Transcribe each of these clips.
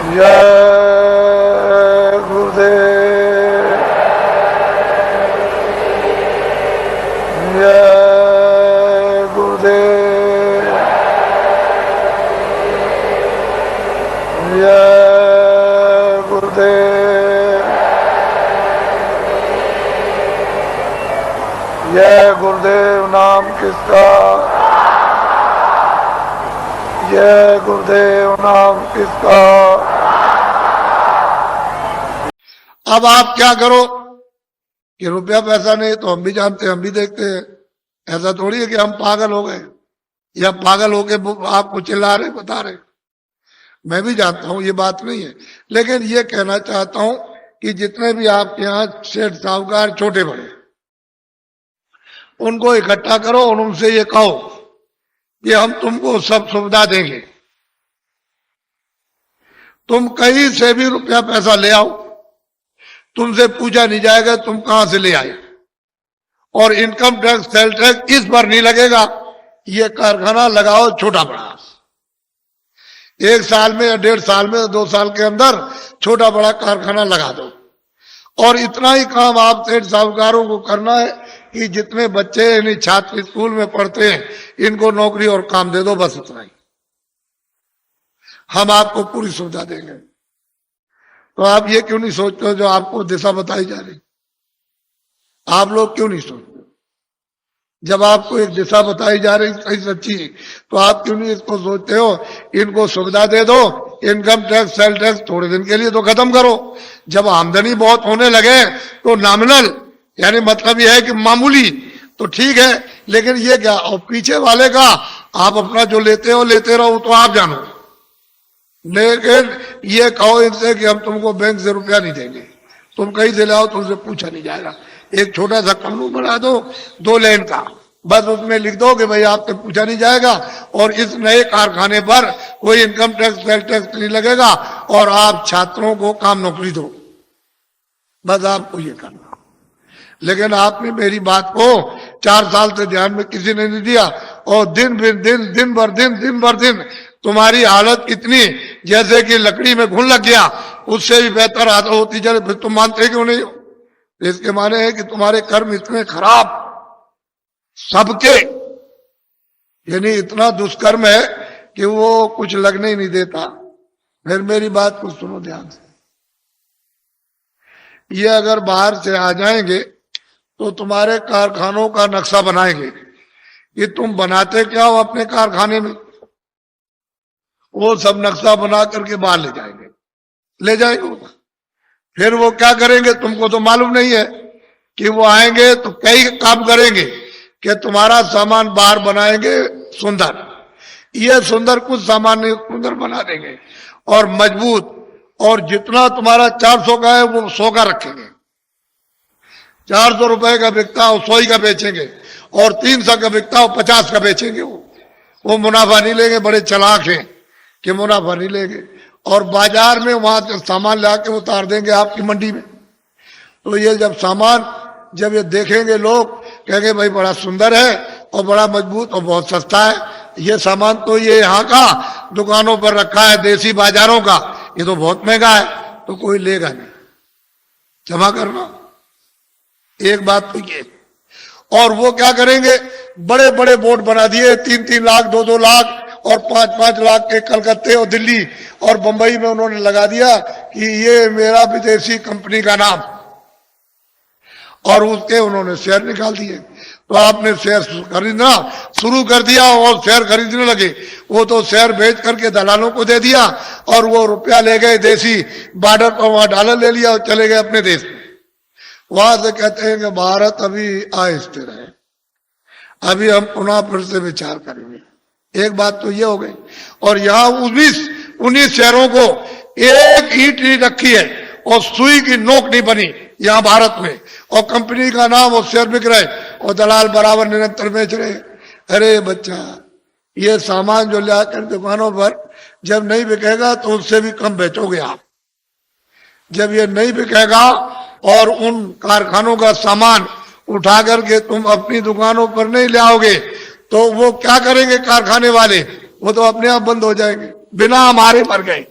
जय गुरुदेव, जय गुरुदेव, जय गुरुदेव, जय गुरुदेव नाम किसका, जय गुरुदेव नाम किसका। अब आप क्या करो कि रुपया पैसा नहीं तो हम भी जानते हैं, हम भी देखते हैं। ऐसा थोड़ी है कि हम पागल हो गए या पागल होके आपको चिल्ला रहे बता रहे। मैं भी जानता हूं ये बात नहीं है, लेकिन ये कहना चाहता हूं कि जितने भी आपके यहाँ सेठ साहूकार छोटे बड़े उनको इकट्ठा करो और उनसे ये कहो कि हम तुमको सब सुविधा देंगे, तुम कहीं से भी रुपया पैसा ले आओ, तुमसे पूछा नहीं जाएगा तुम कहां से ले आए, और इनकम टैक्स सेल टैक्स इस पर नहीं लगेगा। ये कारखाना लगाओ छोटा बड़ा, 1 साल में या 1.5 साल में 2 साल के अंदर छोटा बड़ा कारखाना लगा दो। और इतना ही काम आप सेठ साहूकारों को करना है कि जितने बच्चे यानी छात्र स्कूल में पढ़ते हैं इनको नौकरी और काम दे दो, बस इतना ही। हम आपको पूरी सुविधा देंगे। तो आप ये क्यों नहीं सोचते जो आपको दिशा बताई जा रही, आप लोग क्यों नहीं सोचते? जब आपको एक दिशा बताई जा रही सही सच्ची, तो आप क्यों नहीं इसको सोचते हो इनको सुविधा दे दो, इनकम टैक्स सेल टैक्स थोड़े दिन के लिए तो खत्म करो। जब आमदनी बहुत होने लगे तो नॉमिनल यानी मतलब यह है कि मामूली तो ठीक है, लेकिन ये क्या, और पीछे वाले का आप अपना जो लेते हो लेते रहो तो आप जानो, लेकिन ये कहो इनसे कि हम तुमको बैंक से रुपया नहीं देंगे, तुम कहीं से लाओ तुमसे पूछा नहीं जाएगा। एक छोटा सा कानून बना दो 2 लाइन का, बस उसमें लिख दो कि भाई आपसे पूछा नहीं जाएगा और इस नए कारखाने पर कोई इनकम टैक्स सेल टैक्स नहीं लगेगा और आप छात्रों को काम नौकरी दो, बस आपको ये करना। लेकिन आपने मेरी बात को 4 साल से ध्यान में किसी ने नहीं दिया और दिन भर दिन तुम्हारी हालत इतनी जैसे कि लकड़ी में घुन लग गया, उससे भी बेहतर हालत होती चले। फिर तुम मानते क्यों नहीं हो? इसके माने है कि तुम्हारे कर्म इतने खराब सबके, यानी इतना दुष्कर्म है कि वो कुछ लगने ही नहीं देता। फिर मेरी बात को सुनो ध्यान से, ये अगर बाहर से आ जाएंगे तो तुम्हारे कारखानों का नक्शा बनाएंगे कि तुम बनाते क्या हो अपने कारखाने में, वो सब नक्शा बना करके बाहर ले जाएंगे। फिर वो क्या करेंगे तुमको तो मालूम नहीं है कि वो आएंगे तो कई काम करेंगे कि तुम्हारा सामान बाहर बनाएंगे सुंदर, ये सुंदर कुछ सामान नहीं सुंदर बना देंगे और मजबूत, और जितना तुम्हारा 400 का है वो 100 का रखेंगे। 400 रुपए का बिकता हो 100 ही का बेचेंगे और 300 का बिकता हो 50 का बेचेंगे। वो मुनाफा नहीं लेंगे, बड़े चालाक हैं कि मुनाफा नहीं लेंगे, और बाजार में वहां से सामान ला के उतार देंगे आपकी मंडी में। तो ये जब सामान जब ये देखेंगे लोग कहेंगे भाई बड़ा सुंदर है और बड़ा मजबूत और बहुत सस्ता है, ये सामान तो ये यहाँ का दुकानों पर रखा है देसी बाजारों का, ये तो बहुत महंगा है, तो कोई लेगा नहीं। जमा करना एक बात तो ये। और वो क्या करेंगे, बड़े बड़े बोर्ड बना दिए 3-3 लाख 2-2 लाख और 5-5 लाख के कलकत्ते और दिल्ली और बंबई में उन्होंने लगा दिया कि ये मेरा विदेशी कंपनी का नाम, और उसके उन्होंने शेयर निकाल दिए। तो आपने शेयर खरीदना शुरू कर दिया और शेयर खरीदने लगे, वो तो शेयर बेच करके दलालों को दे दिया और वो रुपया ले गए देसी बॉर्डर पर, वहां डॉलर ले लिया और चले गए अपने देश में। वहां से कहते हैं कि भारत अभी अस्थिर है, अभी हम पुनः फिर से विचार करेंगे। एक बात तो ये हो गई। और यहाँ 19 शहरों को एक ईंट नहीं रखी है और सुई की नोक नहीं बनी यहाँ भारत में, और कंपनी का नाम और शेयर बिक रहे और दलाल बराबर निरंतर बेच रहे। अरे बच्चा, ये सामान जो लाकर दुकानों पर जब नहीं बिकेगा तो उससे भी कम बेचोगे आप। जब ये नहीं बिकेगा और उन कारखानों का सामान उठा करके तुम अपनी दुकानों पर नहीं ले आओगे तो वो क्या करेंगे कारखाने वाले, वो तो अपने आप बंद हो जाएंगे, बिना हमारे मर गए।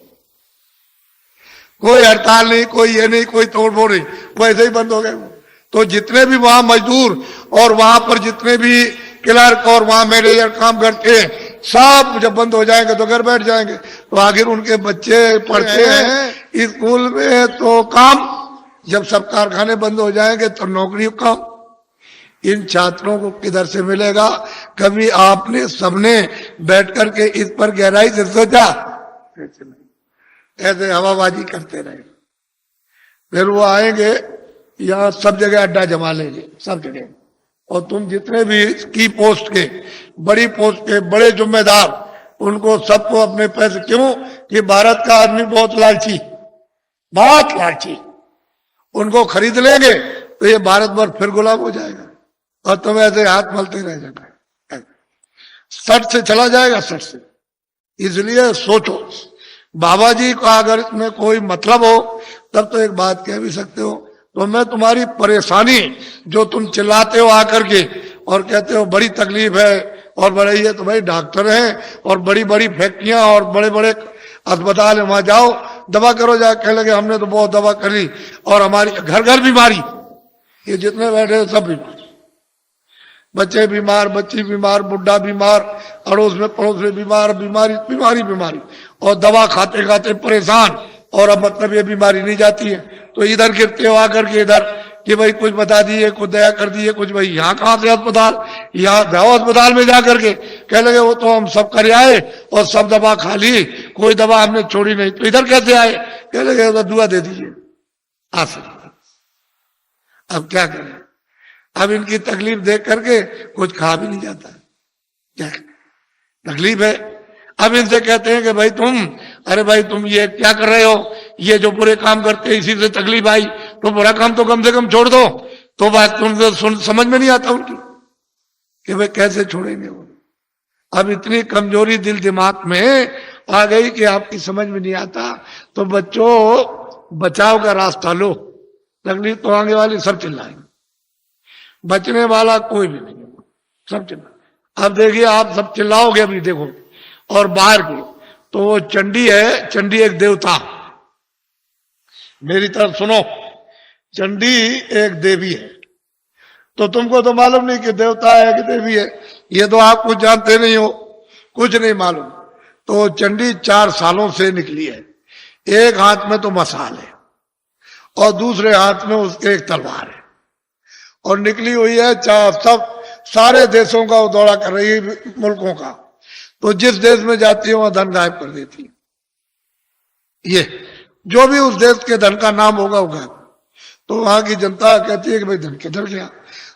कोई हड़ताल नहीं, कोई ये नहीं, कोई तोड़फोड़ नहीं, वैसे ही बंद हो गए वो। तो जितने भी वहां मजदूर और वहां पर जितने भी क्लर्क और वहां मैनेजर काम करते हैं, सब जब बंद हो जाएंगे तो घर बैठ जाएंगे। तो आखिर उनके बच्चे पढ़ते हैं स्कूल में, तो काम जब सब कारखाने बंद हो जाएंगे तो नौकरी काम इन छात्रों को किधर से मिलेगा? कभी आपने सबने बैठ करके इस पर गहराई से सोचा? ऐसे हवाबाजी करते रहे। फिर वो आएंगे यहाँ सब जगह अड्डा जमा लेंगे, सब जगह। और तुम जितने भी की पोस्ट के, बड़ी पोस्ट के बड़े जिम्मेदार, उनको सबको अपने पैसे, क्यों कि भारत का आदमी बहुत लालची, बहुत लालची, उनको खरीद लेंगे तो ये भारत भर फिर गुलाम हो जाएगा और तुम ऐसे हाथ मलते रह जाना, सट से चला जाएगा, सट से। इसलिए सोचो, बाबा जी का अगर इसमें कोई मतलब हो तब तो एक बात कह भी सकते हो। तो मैं तुम्हारी परेशानी जो तुम चिल्लाते हो आकर के और कहते हो बड़ी तकलीफ है और बड़े, ये तो भाई डॉक्टर हैं और बड़ी बड़ी फैक्ट्रियां और बड़े बड़े अस्पताल है, वहां जाओ दवा करो, जा कह लगे हमने तो बहुत दवा कर ली और हमारी घर घर बीमारी, ये जितने बैठे सब बीमार, बच्चे बीमार, बच्ची बीमार, बुढ़ा बीमार, अड़ोस में पड़ोस में बीमार, बीमारी बीमारी बीमारी, और दवा खाते खाते परेशान, और अब मतलब ये बीमारी नहीं जाती है तो इधर गिरते हो आकर के इधर कि भाई कुछ बता दिए, कुछ दया कर दिए, कुछ भाई यहाँ कहाँ से अस्पताल, यहाँ जाओ अस्पताल में जा करके कह लगे वो तो हम सब कर आए और सब दवा खा ली, कोई दवा हमने छोड़ी नहीं, तो इधर कैसे आए? कह लगे तो दुआ दे दीजिए आ सकते। अब क्या करें? अब इनकी तकलीफ देख करके कुछ खा भी नहीं जाता, क्या तकलीफ है। अब इनसे कहते हैं कि भाई तुम, अरे भाई तुम ये क्या कर रहे हो, ये जो बुरे काम करते हैं इसी से तकलीफ आई, तो बुरा काम तो कम से कम छोड़ दो। तो बात तुम समझ में नहीं आता उनकी कि भाई कैसे छोड़ेंगे वो। अब इतनी कमजोरी दिल दिमाग में आ गई कि आपकी समझ में नहीं आता। तो बच्चों, बचाव का रास्ता लो, तकलीफ तो आगे वाली सब चिल्लाएंगे, बचने वाला कोई भी नहीं, सब चिल्ला। अब देखिए आप सब चिल्लाओगे अभी देखो, और बाहर की तो वो चंडी है, चंडी एक देवता, मेरी तरफ सुनो, चंडी एक देवी है। तो तुमको तो मालूम नहीं कि देवता है कि देवी है, ये तो आप कुछ जानते नहीं हो, कुछ नहीं मालूम। तो चंडी 4 सालों से निकली है, एक हाथ में तो मसाल है और दूसरे हाथ में उसके एक तलवार है, और निकली हुई है सब सारे देशों का वो दौरा कर रही है, मुल्कों का। तो जिस देश में जाती है वहां धन गायब कर देती है, ये जो भी उस देश के धन का नाम होगा वो गायब। तो वहां की जनता कहती है कि भाई धन किधर गया?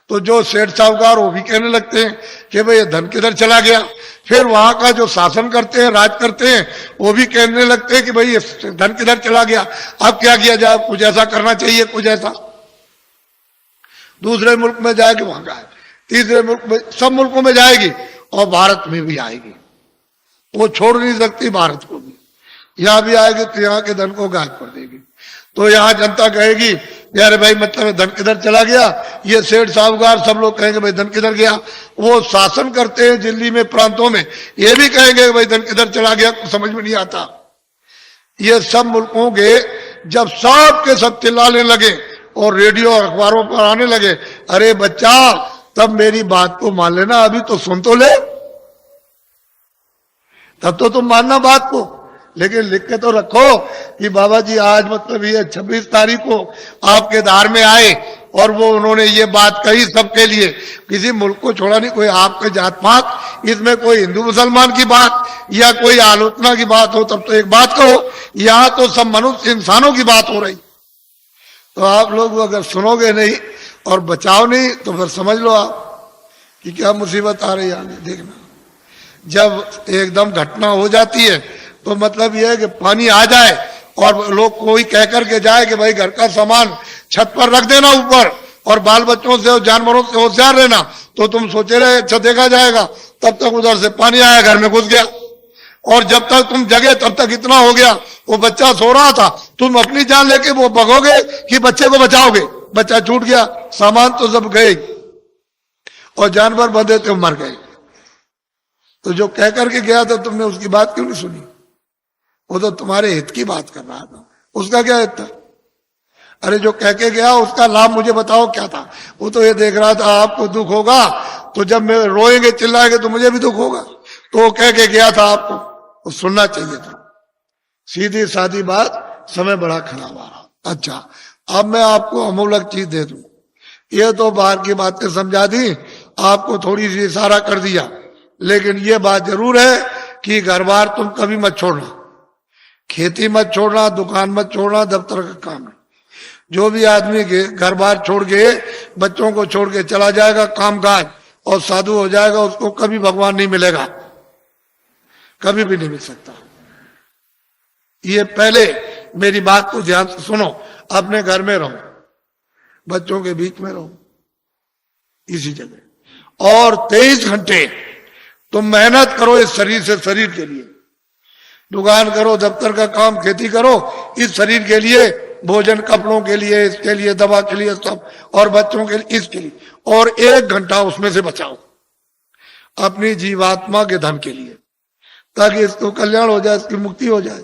तो जो सेठ साहूकार वो भी कहने लगते हैं कि भाई ये धन किधर चला गया। फिर वहां का जो शासन करते हैं, राज करते हैं, वो भी कहने लगते हैं कि भाई ये धन किधर चला गया, अब क्या किया जाए, कुछ ऐसा करना चाहिए, कुछ ऐसा। दूसरे मुल्क में जाएगी वहां का, तीसरे मुल्क में, सब मुल्कों में जाएगी और भारत में भी आएगी, वो छोड़ नहीं सकती भारत को भी। यहां भी आएगी तो यहाँ के धन को गायब कर देगी। तो यहाँ जनता कहेगी यार भाई मतलब धन किधर चला गया, ये सेठ साहूकार सब लोग कहेंगे भाई धन किधर गया। वो शासन करते हैं दिल्ली में, प्रांतों में, ये भी कहेंगे भाई धन किधर चला गया, समझ में नहीं आता। ये सब मुल्कों के जब सब के सब चिल्लाने लगे और रेडियो और अखबारों पर आने लगे, अरे बच्चा तब मेरी बात को मान लेना, अभी तो सुन तो ले, तब तो तुम मानना बात को, लेकिन लिख के तो रखो कि बाबा जी आज मतलब ये 26 तारीख को आपके धार में आए और वो उन्होंने ये बात कही सबके लिए, किसी मुल्क को छोड़ा नहीं, कोई आपके जात पात, इसमें कोई हिंदू मुसलमान की बात या कोई आलोचना की बात हो तब तो एक बात कहो, यहां तो सब मनुष्य इंसानों की बात हो रही। तो आप लोग अगर सुनोगे नहीं और बचाओ नहीं तो फिर समझ लो आप कि क्या मुसीबत आ रही है आगे। देखना जब एकदम घटना हो जाती है तो मतलब यह है कि पानी आ जाए और लोग कोई कह करके जाए कि भाई घर का सामान छत पर रख देना ऊपर और बाल बच्चों से और जानवरों से होशियार रहना, तो तुम सोचे रहे अच्छा देखा जाएगा, तब तक उधर से पानी आया, घर में घुस गया, और जब तक तुम जगे तब तक इतना हो गया, वो बच्चा सो रहा था, तुम अपनी जान लेके वो भगोगे कि बच्चे को बचाओगे, बच्चा छूट गया, सामान तो सब गए और जानवर बंधे थे मर गए। तो जो कह करके गया था तुमने उसकी बात क्यों नहीं सुनी? वो तो तुम्हारे हित की बात कर रहा था, उसका क्या इतना? अरे जो कह के गया उसका लाभ मुझे बताओ क्या था? वो तो ये देख रहा था आपको दुख होगा तो जब मैं रोएंगे चिल्लाएंगे तो मुझे भी दुख होगा, तो वो कह के गया था आपको, वो सुनना चाहिए था। सीधी सादी बात, समय बड़ा खराब आ रहा। अच्छा, अब मैं आपको अमूलक चीज दे दूं। ये तो बाहर की बातें समझा दी, आपको थोड़ी सी इशारा कर दिया, लेकिन ये बात जरूर है कि घर बार तुम कभी मत छोड़ना, खेती मत छोड़ना, दुकान मत छोड़ना, दफ्तर का काम है। जो भी आदमी घर बार छोड़ के बच्चों को छोड़ के चला जाएगा काम काज और साधु हो जाएगा, उसको कभी भगवान नहीं मिलेगा, कभी भी नहीं मिल सकता। ये पहले मेरी बात को ध्यान से सुनो। अपने घर में रहो, बच्चों के बीच में रहो, इसी जगह, और 23 घंटे तुम मेहनत करो इस शरीर से, शरीर के लिए। दुकान करो, दफ्तर का काम, खेती करो, इस शरीर के लिए, भोजन कपड़ों के लिए, इसके लिए, दवा के लिए, सब, और बच्चों के लिए, इसके लिए। और 1 घंटा उसमें से बचाओ अपनी जीवात्मा के धन के लिए, ताकि इसको कल्याण हो जाए, इसकी मुक्ति हो जाए,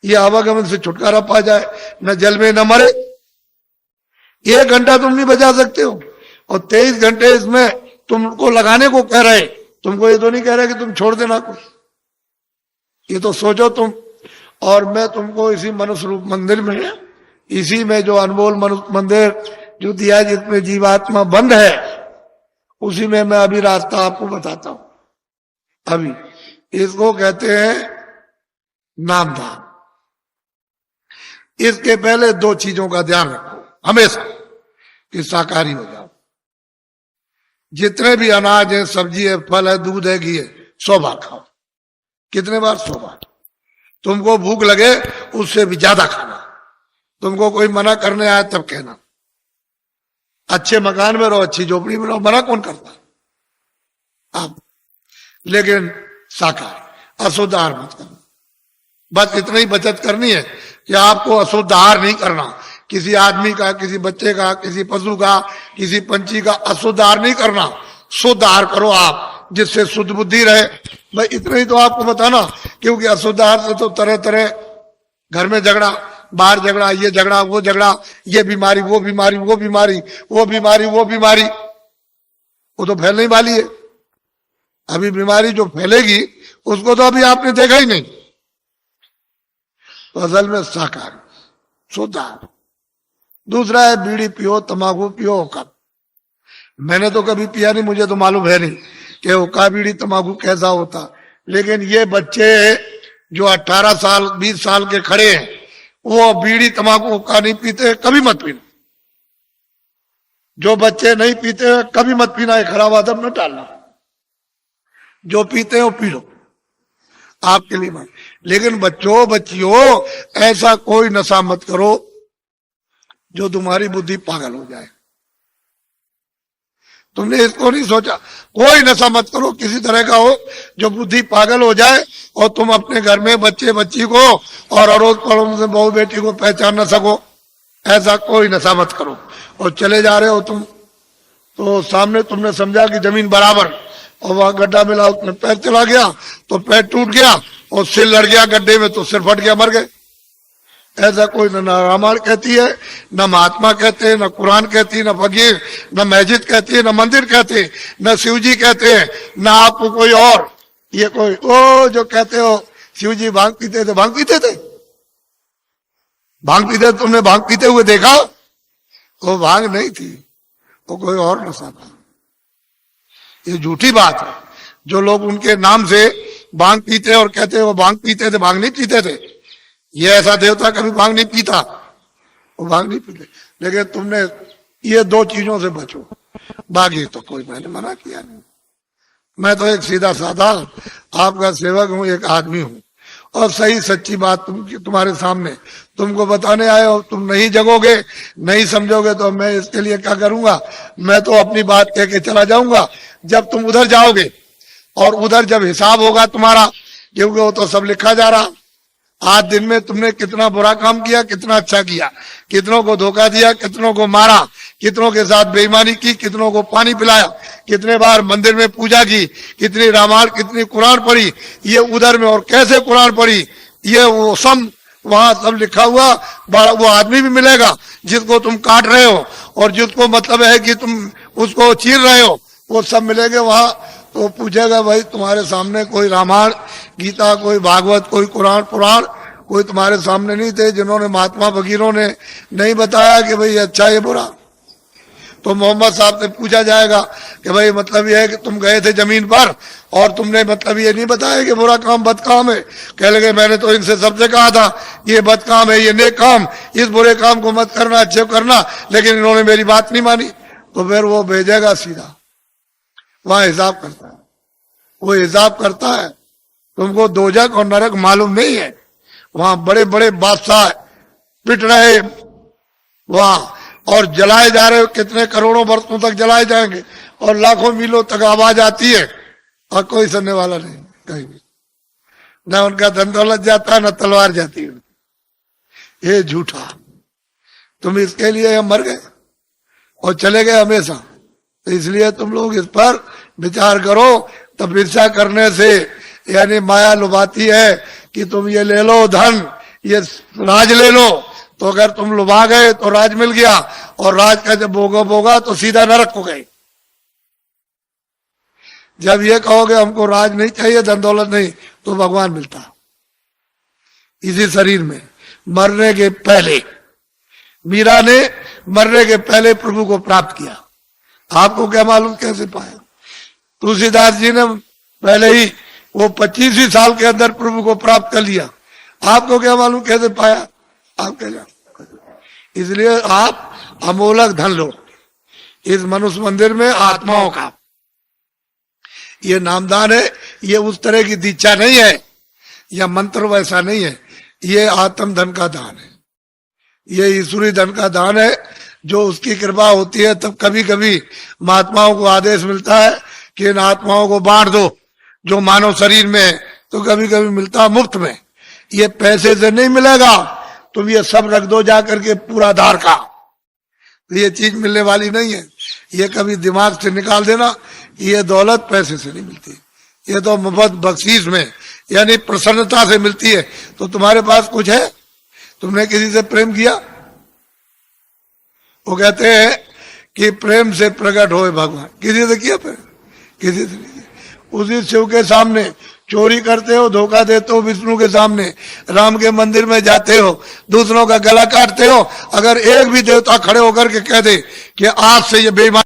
ये आवागमन से छुटकारा पा जाए, न जल में न मरे। 1 घंटा तुम नहीं बचा सकते हो, और 23 घंटे इसमें तुमको लगाने को कह रहे। तुमको ये तो नहीं कह रहे कि तुम छोड़ देना कुछ, ये तो सोचो तुम। और मैं तुमको इसी मनुष्य रूप मंदिर में, इसी में जो अनमोल मनुष्य मंदिर जो दिया है, जिसमें जीवात्मा बंद है, उसी में मैं अभी रास्ता आपको बताता हूं। अभी इसको कहते हैं नामधाम। इसके पहले 2 चीजों का ध्यान रखो हमेशा, कि शाकाहारी हो जाओ। जितने भी अनाज है, सब्जी है, फल है, दूध है, घी है, 100 बार खाओ। कितने बार? 100 बार। तुमको भूख लगे उससे भी ज्यादा खाना। तुमको कोई मना करने आए तब कहना। अच्छे मकान में रहो, अच्छी झोपड़ी में रहो, मना कौन करता आप? लेकिन शाकाहारी, अशुद्ध आहार मत करना। बस इतना ही बचत करनी है कि आपको अशुद्ध आहार नहीं करना। किसी आदमी का, किसी बच्चे का, किसी पशु का, किसी पंछी का अशुद्ध आहार नहीं करना। शुद्ध आहार करो आप, जिससे शुद्ध बुद्धि रहे। भाई इतना ही तो आपको बताना, क्योंकि अशुद्ध आहार से तो तरह तरह घर में झगड़ा, बाहर झगड़ा, ये झगड़ा, वो झगड़ा, ये बीमारी, वो बीमारी, वो बीमारी, वो बीमारी, वो बीमारी, वो तो फैलने वाली है। अभी बीमारी जो फैलेगी उसको तो अभी आपने देखा ही नहीं। तो असल में शाकाहारी, शुद्ध आहार। दूसरा है बीड़ी पियो, तंबाकू पियो, हुक्का। मैंने तो कभी पिया नहीं, मुझे तो मालूम है नहीं कि हुक्का, बीड़ी, तंबाकू कैसा होता। लेकिन ये बच्चे जो 18 साल 20 साल के खड़े हैं, वो बीड़ी, तंबाकू, हुक्का नहीं पीते, कभी मत पीना। जो बच्चे नहीं पीते कभी मत पीना, एक खराब आदत न डालना। जो पीते हो पी लो, आपके लिए बात। लेकिन बच्चों, बच्चियों, ऐसा कोई नशा मत करो जो तुम्हारी बुद्धि पागल हो जाए। तुमने इसको नहीं सोचा? कोई नशा मत करो किसी तरह का हो जो बुद्धि पागल हो जाए, और तुम अपने घर में बच्चे बच्ची को और अड़ोस पड़ोस में बहू बेटी को पहचान न सको। ऐसा कोई नशा मत करो। और चले जा रहे हो तुम, तो सामने तुमने समझा कि जमीन बराबर, और वहां गड्ढा मिला, उसमें पैर चला गया तो पैर टूट गया, और सिर लड़ गया गड्ढे में तो सिर फट गया, मर गए। ऐसा कोई न रामायण कहती है, न महात्मा कहते हैं, न कुरान कहती है, न फकीर, न मस्जिद कहती है, न मंदिर कहते हैं, न शिव जी कहते हैं, न आपको कोई और। ये कोई ओ जो कहते हो शिव जी भांग पीते थे, भांग पीते थे, भांग पीते, तुमने भांग पीते हुए देखा? वो भांग नहीं थी, वो कोई और नशा था। ये झूठी बात है। जो लोग उनके नाम से भांग पीते और कहते हैं वो भांग पीते थे, भांग नहीं पीते थे। ये ऐसा देवता कभी भांग नहीं पीता, वो भांग नहीं पीते। लेकिन तुमने ये 2 चीजों से बचो, बाकी तो कोई मैंने मना किया नहीं। मैं तो एक सीधा साधा आपका सेवक हूं, एक आदमी हूं, और सही सच्ची बात तुम्हारे सामने तुमको बताने आए हो। तुम नहीं जगोगे, नहीं समझोगे, तो मैं इसके लिए क्या करूंगा? मैं तो अपनी बात कह के चला जाऊंगा। जब तुम उधर जाओगे और उधर जब हिसाब होगा तुम्हारा, क्योंकि वो तो सब लिखा जा रहा, आज दिन में तुमने कितना बुरा काम किया, कितना अच्छा किया, कितनों को धोखा दिया, कितनों को मारा, कितनों के साथ बेईमानी की, कितनों को पानी पिलाया, कितने बार मंदिर में पूजा की, कितनी रामायण, कितनी कुरान पढ़ी, ये उधर में, और कैसे कुरान पढ़ी, ये वो सम वहां सब लिखा हुआ, वो आदमी भी मिलेगा जिसको तुम काट रहे हो, और जिसको मतलब है कि तुम उसको चीर रहे हो, वो सब मिलेंगे वहां। तो पूछेगा भाई तुम्हारे सामने कोई रामायण गीता, कोई भागवत, कोई कुरान पुराण, कोई तुम्हारे सामने नहीं थे जिन्होंने महात्मा फकीरों ने नहीं बताया कि भाई अच्छा ये बुरा? तो मोहम्मद साहब से पूछा जाएगा कि भाई मतलब ये है कि तुम गए थे जमीन पर और तुमने मतलब ये नहीं बताया कि बुरा काम बद काम है। कह लगे मैंने तो इनसे सबसे कहा था ये बद काम है, ये नेक काम, इस बुरे काम को मत करना, अच्छे करना, लेकिन इन्होंने मेरी बात नहीं मानी। तो फिर वो भेजेगा सीधा, वहां हिसाब करता है, वो हिसाब करता है। तुमको दोजख और नरक मालूम नहीं है, वहां बड़े बड़े बादशाह पिट रहे वहां और जलाए जा रहे हो, कितने करोड़ों वर्षों तक जलाए जाएंगे और लाखों मीलों तक आवाज आती है और कोई सुनने वाला नहीं कहीं भी, न उनका धन दौलत जाता न तलवार जाती है। ये झूठा, तुम इसके लिए हम मर गए और चले गए हमेशा। तो इसलिए तुम लोग इस पर विचार करो। तपस्या करने से यानी माया लुभाती है कि तुम ये ले लो धन, ये राज ले लो, तो अगर तुम लुभा गए तो राज मिल गया, और राज का जब भोगा भोगा तो सीधा नरक हो गए। जब ये कहोगे हमको राज नहीं चाहिए, धन दौलत नहीं, तो भगवान मिलता इसी शरीर में। मरने के पहले मीरा ने मरने के पहले प्रभु को प्राप्त किया। आपको क्या मालूम कैसे पाया? तुलसीदास जी ने पहले ही वो 25 साल के अंदर प्रभु को प्राप्त कर लिया। आपको क्या मालूम कैसे पाया? आप क्या जानते? इसलिए आप अमोलक धन लो इस मनुष्य मंदिर में आत्माओं का। ये नामदान है, ये उस तरह की दीक्षा नहीं है या मंत्र वैसा नहीं है, ये आत्म धन का दान है, ये ईश्वरी धन का दान है। जो उसकी कृपा होती है तब कभी कभी महात्माओं को आदेश मिलता है कि इन आत्माओं को बांट दो जो मानव शरीर में है, तो कभी कभी मिलता मुफ्त में। ये पैसे से नहीं मिलेगा, तुम ये सब रख दो जाकर के पूरा धार का, तो ये चीज मिलने वाली नहीं है। ये कभी दिमाग से निकाल देना, ये दौलत पैसे से नहीं मिलती, ये तो मुफ्त बख्शीश में यानी प्रसन्नता से मिलती है। तो तुम्हारे पास कुछ है, तुमने किसी से प्रेम किया? वो कहते हैं कि प्रेम से प्रकट होए भगवान। किसी से किया प्रेम? किसी से नहीं। उसी शिव के सामने चोरी करते हो, धोखा देते हो, विष्णु के सामने राम के मंदिर में जाते हो, दूसरों का गला काटते हो। अगर एक भी देवता खड़े होकर के कह दे कि आज से ये बेईमान